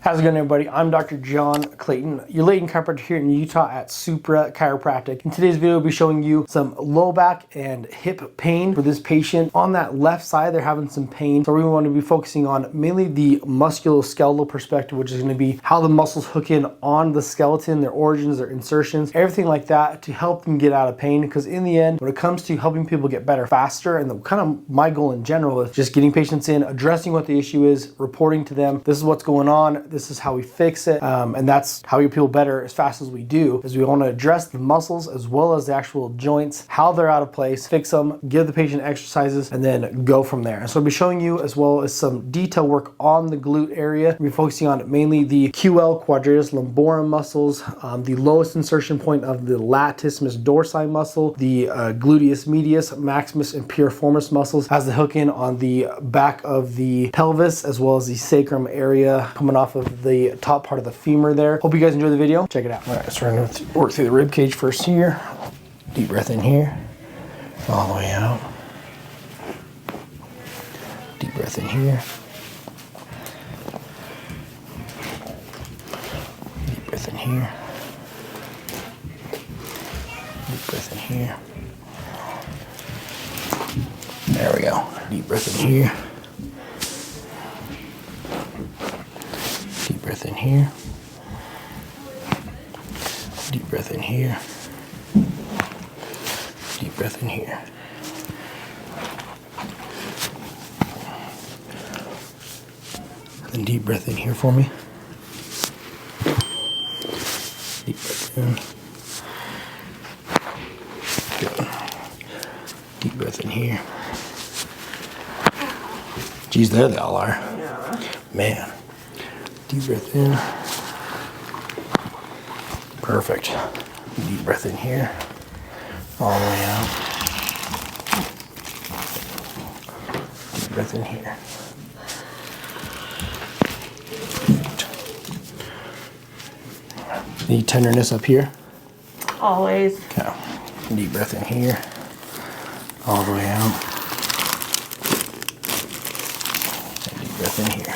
How's it going, everybody? I'm Dr. John Clayton, your Layton Chiropractor here in Utah at Supra Chiropractic. In today's video, I'll be showing you some low back and hip pain for this patient. On that left side, they're having some pain. So we want to be focusing on mainly the musculoskeletal perspective, which is going to be how the muscles hook in on the skeleton, their origins, their insertions, everything like that to help them get out of pain. Because in the end, when it comes to helping people get better faster, and kind of my goal in general is just getting patients in, addressing what the issue is, reporting to them, this is what's going on, this is how we fix it, and that's how we get people better as fast as we do, is we want to address the muscles as well as the actual joints, how they're out of place, fix them, give the patient exercises, and then go from there. And so I'll be showing you as well as some detail work on the glute area. We'll be focusing on mainly the QL, quadratus lumborum muscles, the lowest insertion point of the latissimus dorsi muscle, the gluteus medius, maximus, and piriformis muscles, as they hook in on the back of the pelvis as well as the sacrum area coming off of the top part of the femur there. Hope you guys enjoy the video. Check it out. All right, so we're going to work through the rib cage first here. Deep breath in here, all the way out. Deep breath in here. Deep breath in here. Deep breath in here. There we go. Deep breath in here. Deep breath in here. Deep breath in here. Deep breath in here. And then deep breath in here for me. Deep breath in. Good. Deep breath in here. Geez, there they all are. Yeah. Man. Deep breath in. Perfect. Deep breath in here. All the way out. Deep breath in here. Need tenderness up here? Always. Okay. Deep breath in here. All the way out. And deep breath in here.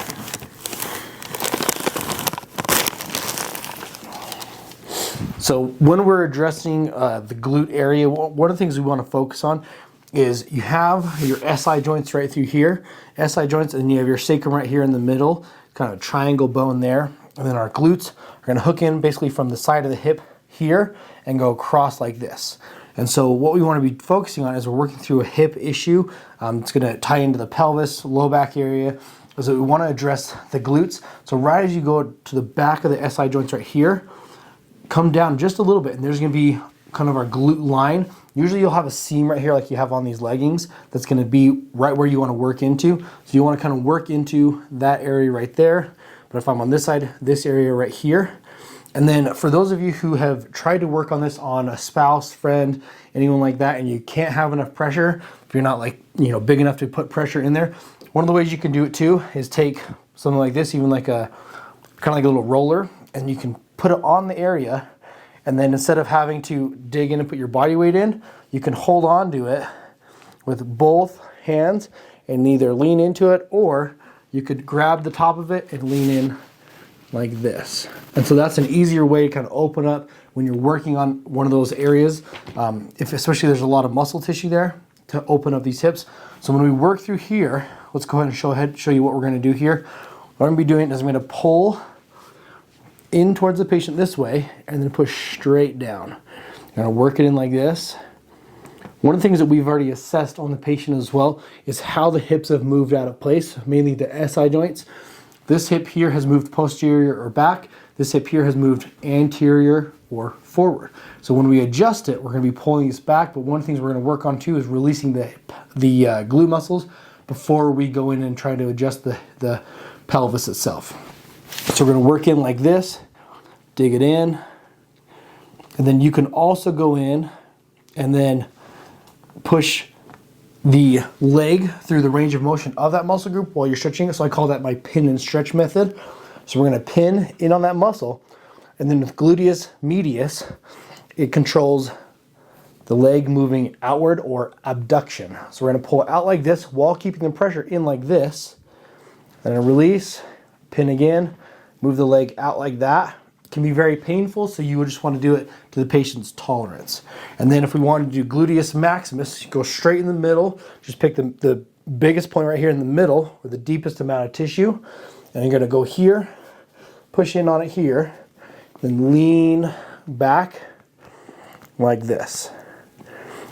So when we're addressing the glute area, one of the things we want to focus on is you have your SI joints right through here, SI joints, and you have your sacrum right here in the middle, kind of a triangle bone there. And then our glutes are going to hook in basically from the side of the hip here and go across like this. And so what we want to be focusing on is we're working through a hip issue. It's going to tie into the pelvis, low back area. So we want to address the glutes. So right as you go to the back of the SI joints right here, come down just a little bit, and there's going to be kind of our glute line. Usually you'll have a seam right here like you have on these leggings that's going to be right where you want to work into. So you want to kind of work into that area right there. But if I'm on this side, this area right here. And then for those of you who have tried to work on this on a spouse, friend, anyone like that, and you can't have enough pressure, if you're not like, big enough to put pressure in there, one of the ways you can do it too is take something like this, even like kind of like a little roller, and you can put it on the area, and then instead of having to dig in and put your body weight in, you can hold on to it with both hands and either lean into it, or you could grab the top of it and lean in like this. And so that's an easier way to kind of open up when you're working on one of those areas, if especially there's a lot of muscle tissue there, to open up these hips. So when we work through here, let's go ahead and show you what we're going to do here. What I'm going to be doing is I'm going to pull in towards the patient this way and then push straight down. I'm going to work it in like this. One of the things that we've already assessed on the patient as well is how the hips have moved out of place, mainly the SI joints. This hip here has moved posterior or back. This hip here has moved anterior or forward. So when we adjust it, we're going to be pulling this back, but one of the things we're going to work on too is releasing the glute muscles before we go in and try to adjust the pelvis itself. So we're going to work in like this, dig it in, and then you can also go in and then push the leg through the range of motion of that muscle group while you're stretching it. So I call that my pin and stretch method. So we're going to pin in on that muscle, and then with gluteus medius, it controls the leg moving outward or abduction. So we're going to pull it out like this while keeping the pressure in like this, and a release, pin again, move the leg out like that. It can be very painful, so you would just want to do it to the patient's tolerance. And then if we want to do gluteus maximus, go straight in the middle, just pick the biggest point right here in the middle, or the deepest amount of tissue, and you're going to go here, push in on it here, then lean back like this.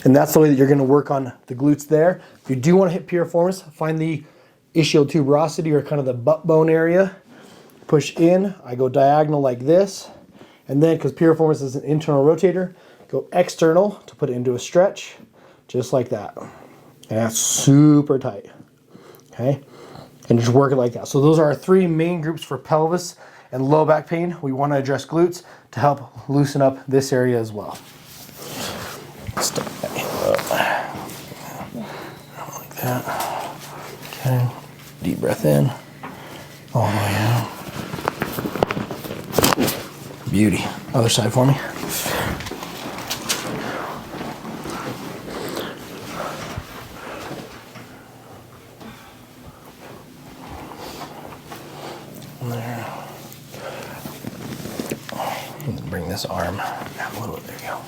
And that's the way that you're going to work on the glutes there. If you do want to hit piriformis, find the ischial tuberosity, or kind of the butt bone area. Push in, I go diagonal like this, and then because piriformis is an internal rotator, go external to put it into a stretch, just like that. And that's super tight, okay? And just work it like that. So those are our 3 main groups for pelvis and low back pain. We want to address glutes to help loosen up this area as well. Step that heel up, like that. Okay, deep breath in, all the way out. Beauty. Other side for me. There. And then bring this arm down a little bit. There you go.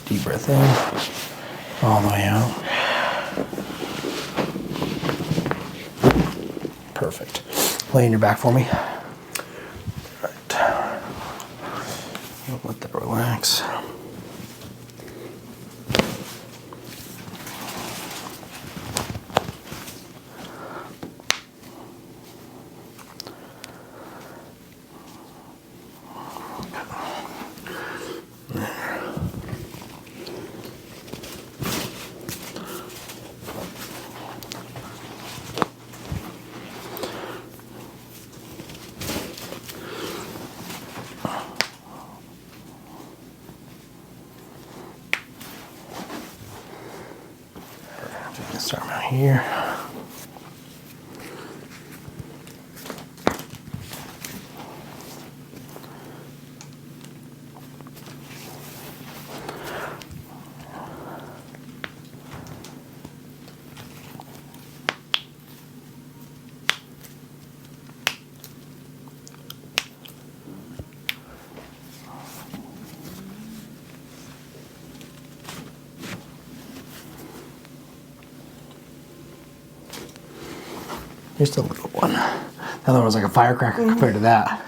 Deep breath in, all the way out. Perfect. Lay on your back for me. Let that relax. Start out here. Just a little one. The other one was like a firecracker compared to that.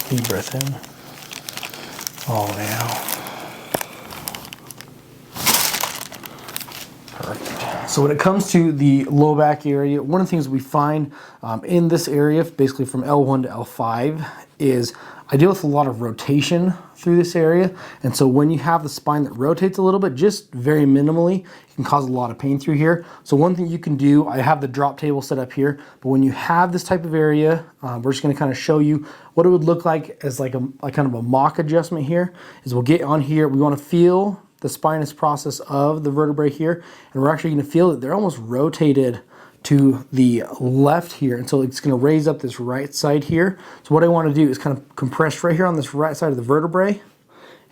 Deep breath in, all the way out. Perfect. So when it comes to the low back area, one of the things we find in this area, basically from L1 to L5, is I deal with a lot of rotation through this area. And so when you have the spine that rotates a little bit, just very minimally, it can cause a lot of pain through here. So one thing you can do, I have the drop table set up here, but when you have this type of area, we're just gonna kind of show you what it would look like as like kind of a mock adjustment here, is we'll get on here, we wanna feel the spinous process of the vertebrae here, and we're actually gonna feel that they're almost rotated to the left here, and so it's going to raise up this right side here. So what I want to do is kind of compress right here on this right side of the vertebrae,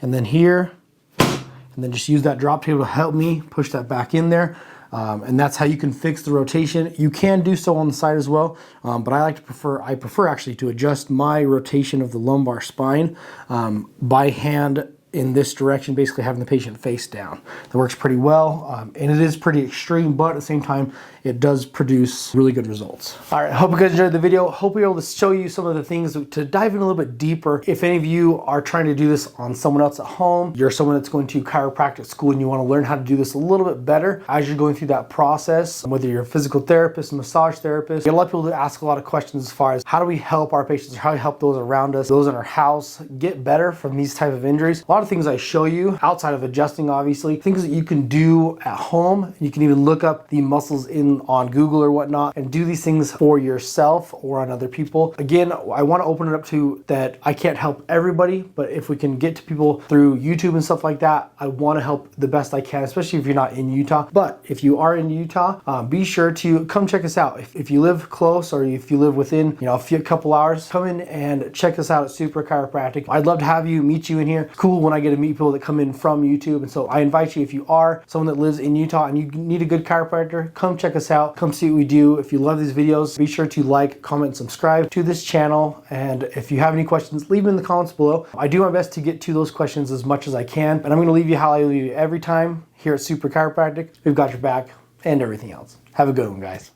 and then here, and then just use that drop table to help me push that back in there. And that's how you can fix the rotation. You can do so on the side as well, but I prefer actually to adjust my rotation of the lumbar spine by hand in this direction, basically having the patient face down. That works pretty well, and it is pretty extreme, but at the same time, it does produce really good results. All right, I hope you guys enjoyed the video. Hope we were able to show you some of the things to dive in a little bit deeper. If any of you are trying to do this on someone else at home, you're someone that's going to chiropractic school and you want to learn how to do this a little bit better as you're going through that process, whether you're a physical therapist, a massage therapist, you get a lot of people to ask a lot of questions as far as how do we help our patients, or how do we help those around us, those in our house, get better from these type of injuries. A lot lot of things I show you outside of adjusting, obviously, things that you can do at home. You can even look up the muscles on Google or whatnot and do these things for yourself or on other people. Again, I want to open it up to that I can't help everybody, but if we can get to people through YouTube and stuff like that, I want to help the best I can, especially if you're not in Utah. But if you are in Utah, be sure to come check us out. If you live close or if you live within, a couple hours, come in and check us out at Supra Chiropractic. I'd love to have you, meet you in here. It's cool when I get to meet people that come in from YouTube. And so I invite you, if you are someone that lives in Utah and you need a good chiropractor, come check us out. Come see what we do. If you love these videos, be sure to like, comment, subscribe to this channel. And if you have any questions, leave them in the comments below. I do my best to get to those questions as much as I can. And I'm going to leave you how I leave you every time here at Supra Chiropractic. We've got your back and everything else. Have a good one, guys.